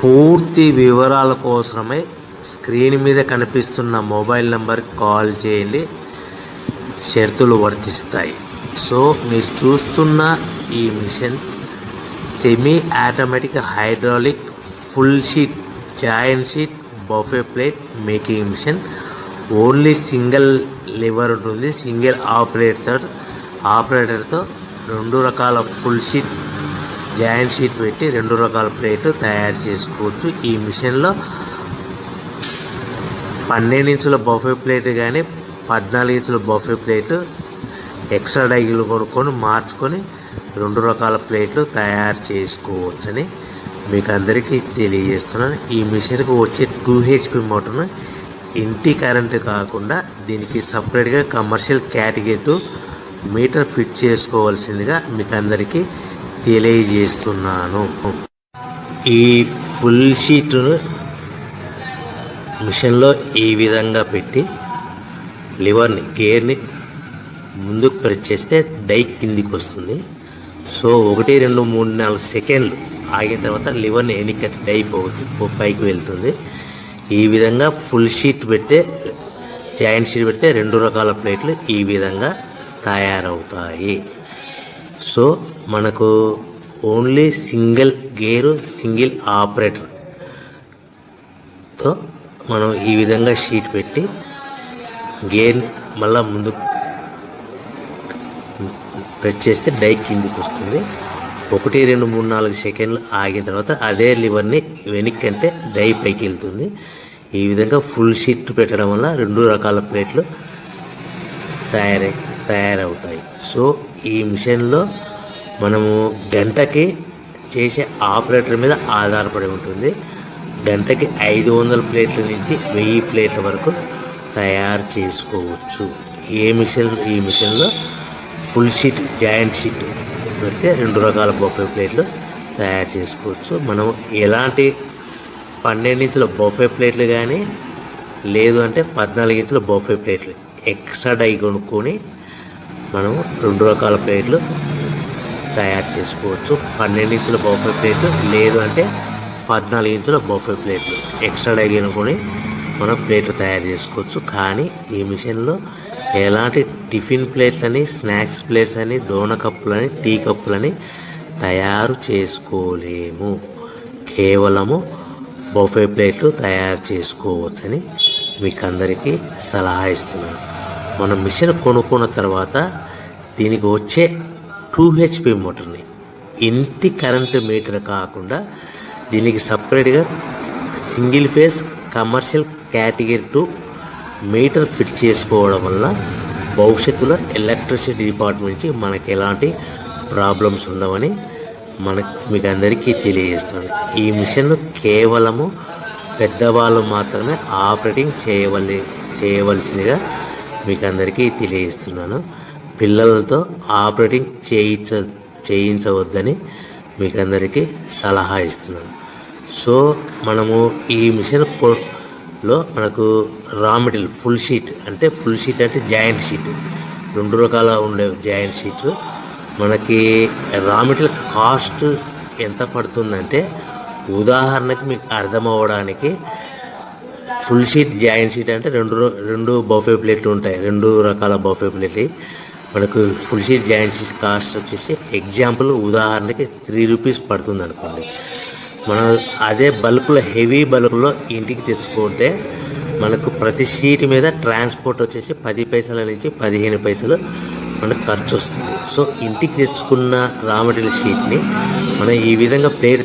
పూర్తి వివరాల కోసమై స్క్రీన్ మీద కనిపిస్తున్న మొబైల్ నెంబర్కి కాల్ చేయండి, షరతులు వర్తిస్తాయి. సో మీరు చూస్తున్న ఈ machine semi automatic hydraulic full sheet joint sheet buffet plate making machine. Only single lever ఉంటుంది. సింగిల్ ఆపరేటర్తో 2 రకాల ఫుల్ షీట్ జాయింట్ షీట్ పెట్టి 2 రకాల ప్లేట్లు తయారు చేసుకోవచ్చు. ఈ మిషన్లో 12 ఇంచుల బఫే ప్లేట్ కానీ 14 ఇంచుల బఫే ప్లేట్ ఎక్స్ట్రా డైలు కొనుక్కొని మార్చుకొని 2 రకాల ప్లేట్లు తయారు చేసుకోవచ్చని మీకు అందరికీ తెలియజేస్తున్నాను. ఈ మిషన్కి వచ్చే 2 HP మోటార్ను ఇంటి కరెంటు కాకుండా దీనికి సపరేట్గా కమర్షియల్ కేటగిరీ 2 మీటర్ ఫిట్ చేసుకోవాల్సిందిగా మీకు అందరికీ తెలియజేస్తున్నాను. ఈ ఫుల్ షీట్ను మిషన్లో ఈ విధంగా పెట్టి లివర్ని గేర్ని ముందుకు ప్రెస్ చేస్తే డై కిందికి వస్తుంది. సో 1 2 3 4 సెకండ్లు ఆగిన తర్వాత లివర్ని ఎన్నికట్టి డై పైకి వెళ్తుంది. ఈ విధంగా ఫుల్ షీట్ పెడితే జాయింట్ షీట్ పెడితే 2 రకాల ప్లేట్లు ఈ విధంగా తయారవుతాయి. సో మనకు ఓన్లీ సింగిల్ గేరు సింగిల్ ఆపరేటర్తో మనం ఈ విధంగా షీట్ పెట్టి గేర్ని మళ్ళీ ముందు ప్రెస్ చేస్తే డై కిందికి వస్తుంది. 1 2 3 4 సెకండ్లు ఆగిన తర్వాత అదే లివర్ని వెనక్కి అంటే డై పైకి వెళ్తుంది. ఈ విధంగా ఫుల్ షీట్ పెట్టడం వల్ల 2 రకాల ప్లేట్లు తయారవుతాయి. సో ఈ మిషన్లో మనము గంటకి చేసే ఆపరేటర్ మీద ఆధారపడి ఉంటుంది. గంటకి 500 ప్లేట్ల నుంచి 1000 ప్లేట్ల వరకు తయారు చేసుకోవచ్చు. ఈ మిషన్లో ఫుల్ షీట్ జాయింట్ షీట్ పెడితే 2 రకాల బఫే ప్లేట్లు తయారు చేసుకోవచ్చు. మనం ఎలాంటి 12 ఇంచుల బఫే ప్లేట్లు కానీ లేదు అంటే 14 ఇంచుల బఫే ప్లేట్లు ఎక్స్ట్రా డై కొనుక్కొని మనం 2 రకాల ప్లేట్లు తయారు చేసుకోవచ్చు. 12 ఇంచుల బఫే ప్లేట్లు లేదు అంటే 14 ఇంచుల బఫే ప్లేట్లు ఎక్స్ట్రా డై కొనుక్కొని మనం ప్లేట్లు తయారు చేసుకోవచ్చు. కానీ ఈ మిషన్లో ఎలాంటి టిఫిన్ ప్లేట్లని స్నాక్స్ ప్లేట్స్ అని డోనా కప్పులని టీ కప్పులని తయారు చేసుకోలేము. కేవలము బఫే ప్లేట్లు తయారు చేసుకోవచ్చని మీకు అందరికీ సలహా ఇస్తున్నాను. మనం మిషన్ కొనుక్కున్న తర్వాత దీనికి వచ్చే 2 HP మోటార్ని ఇంటి కరెంటు మీటర్ కాకుండా దీనికి సపరేట్గా single phase commercial category 2 metre fit చేసుకోవడం వల్ల భవిష్యత్తులో ఎలక్ట్రిసిటీ డిపార్ట్మెంట్ నుంచి మనకి ఎలాంటి ప్రాబ్లమ్స్ ఉండవని మీకు అందరికీ తెలియజేస్తున్నాను. ఈ మిషన్ కేవలము పెద్దవాళ్ళు మాత్రమే ఆపరేటింగ్ చేయవలసిందిగా మీకు అందరికీ తెలియజేస్తున్నాను. పిల్లలతో ఆపరేటింగ్ చేయించవద్దని మీకు అందరికీ సలహా ఇస్తున్నాను. సో మనము ఈ మిషన్లో మనకు రా మెటీరియల్ ఫుల్ షీట్ అంటే జాయింట్ షీట్ 2 రకాల ఉండే జాయింట్ షీట్ మనకి రా మెటీరియల్ కాస్ట్ ఎంత పడుతుందంటే ఉదాహరణకి మీకు అర్థం అవ్వడానికి ఫుల్ షీట్ జాయింట్ షీట్ అంటే 2 బఫే ప్లేట్లు ఉంటాయి. 2 రకాల బఫే ప్లేట్లు మనకు full sheet joint sheet cost వచ్చేసి ఎగ్జాంపుల్ ఉదాహరణకి 3 రూపీస్ పడుతుంది అనుకోండి. మనం అదే బల్క్లో హెవీ బల్క్లో ఇంటికి తెచ్చుకుంటే మనకు ప్రతి షీట్ మీద ట్రాన్స్పోర్ట్ వచ్చేసి 10 పైసల నుంచి 15 పైసలు మనకు ఖర్చు వస్తుంది. సో ఇంటికి తెచ్చుకున్న రా మెటీరియల్ షీట్ని మనం ఈ విధంగా ప్లేట్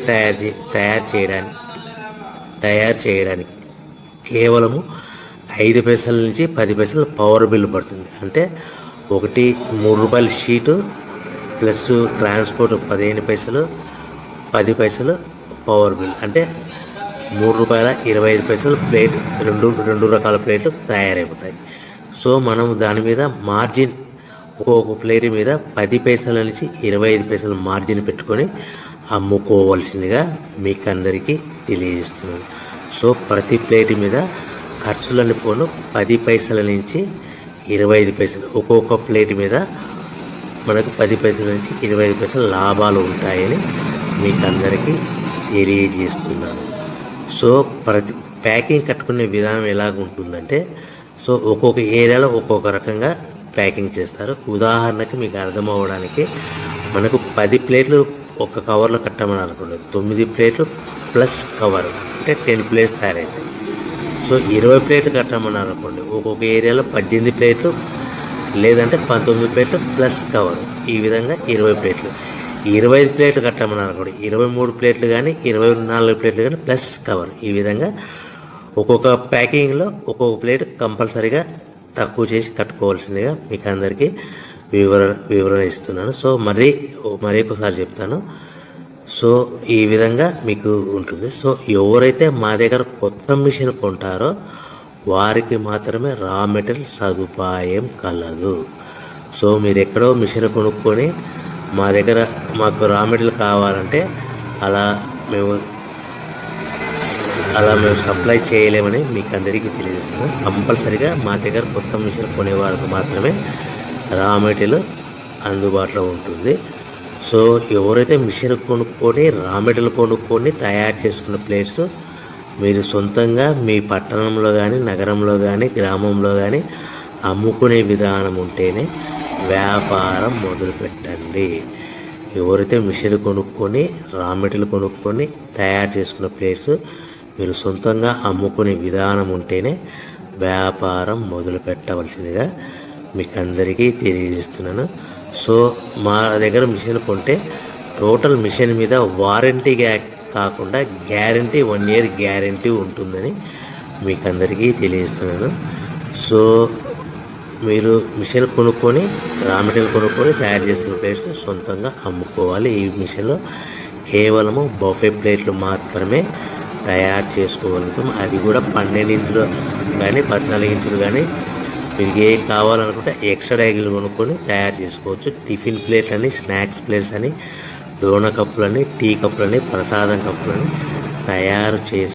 తయారు చేయడానికి కేవలము 5 పైసల నుంచి 10 పైసలు పవర్ బిల్ పడుతుంది. అంటే 3 రూపాయల షీటు ప్లస్ ట్రాన్స్పోర్ట్ 15 పైసలు 10 పైసలు పవర్ బిల్ అంటే 3 రూపాయల 25 పైసలు ప్లేట్ 2 రకాల ప్లేట్లు తయారైపోతాయి. సో మనం దాని మీద మార్జిన్ ఒక్కొక్క ప్లేట్ మీద 10 పైసల నుంచి 25 పైసలు మార్జిన్ పెట్టుకొని అమ్ముకోవాల్సిందిగా మీకు అందరికీ తెలియజేస్తున్నాను. సో ప్రతి ప్లేట్ మీద ఖర్చులన్నీ పోను 10 పైసల నుంచి 25 పైసలు ఒక్కొక్క ప్లేట్ మీద మనకు 10 పైసల నుంచి 25 పైసలు లాభాలు ఉంటాయని మీకు అందరికీ తెలియజేస్తున్నాను. సో ప్రతి ప్యాకింగ్ కట్టుకునే విధానం ఎలాగ ఉంటుందంటే, సో ఒక్కొక్క ఏరియాలో ఒక్కొక్క రకంగా ప్యాకింగ్ చేస్తారు. ఉదాహరణకి మీకు అర్థం అవ్వడానికి, మనకు 10 ప్లేట్లు ఒక కవర్లో కట్టమని అనుకోండి, 9 ప్లేట్లు ప్లస్ కవర్ అంటే 10 ప్లేట్స్ తయారవుతాయి. సో 20 ప్లేట్లు కట్టమన్నారు అనుకోండి, ఒక్కొక్క ఏరియాలో 18 ప్లేట్లు లేదంటే 19 ప్లేట్లు ప్లస్ కవర్, ఈ విధంగా 20 ప్లేట్లు. 25 ప్లేట్లు కట్టమన్నారు అనుకోండి, 23 ప్లేట్లు కానీ 24 ప్లేట్లు కానీ ప్లస్ కవర్, ఈ విధంగా ఒక్కొక్క ప్యాకింగ్లో ఒక్కొక్క ప్లేట్ కంపల్సరీగా తక్కువ చేసి కట్టుకోవాల్సిందిగా మీకు అందరికీ వివరణ ఇస్తున్నాను. సో మరీ ఒకసారి చెప్తాను. సో ఈ విధంగా మీకు ఉంటుంది. సో ఎవరైతే మా దగ్గర కొత్త మిషన్ కొంటారో వారికి మాత్రమే రా మెటీరియల్ సదుపాయం కలదు. సో మీరు ఎక్కడో మిషన్ కొనుక్కొని మా దగ్గర మాకు రా మెటీరియల్ కావాలంటే అలా మేము సప్లై చేయలేమని మీకు అందరికీ తెలియజేస్తున్నాం. కంపల్సరీగా మా దగ్గర కొత్త మిషన్ కొనే వారికి మాత్రమే రా మెటీరియల్ అందుబాటులో ఉంటుంది. సో ఎవరైతే మిషన్ కొనుక్కొని రా మెటీరియల్ కొనుక్కొని తయారు చేసుకున్న ప్లేట్స్ మీరు సొంతంగా మీ పట్టణంలో కానీ నగరంలో కానీ గ్రామంలో కానీ అమ్ముకునే విధానం ఉంటేనే వ్యాపారం మొదలుపెట్టండి. ఎవరైతే మిషన్ కొనుక్కొని రా మెటీరియల్ కొనుక్కొని తయారు చేసుకున్న ప్లేట్స్ మీరు సొంతంగా అమ్ముకునే విధానం ఉంటేనే వ్యాపారం మొదలు పెట్టవలసిందిగా మీకు అందరికీ తెలియజేస్తున్నాను. సో మా దగ్గర మిషన్ కొంటే టోటల్ మిషన్ మీద వారంటీ కాకుండా గ్యారంటీ 1 year గ్యారంటీ ఉంటుందని మీకు అందరికీ తెలియజేస్తున్నాను. సో మీరు మిషన్ కొనుక్కొని రా మెటీరియల్ కొనుక్కొని తయారు చేసుకున్న ప్లేట్స్ సొంతంగా అమ్ముకోవాలి. ఈ మిషన్లో కేవలము బఫే ప్లేట్లు మాత్రమే తయారు చేసుకోగలుగుతాం. అది కూడా 12 ఇంచులు కానీ 14 ఇంచులు కానీ మీకు ఏ కావాలనుకుంటే ఎక్స్ట్రా డైగిల్ కొనుక్కొని తయారు చేసుకోవచ్చు. టిఫిన్ ప్లేట్ అని, స్నాక్స్ ప్లేట్స్ అని, డోనా కప్పులని, టీ కప్పులని, ప్రసాదం కప్పులని తయారు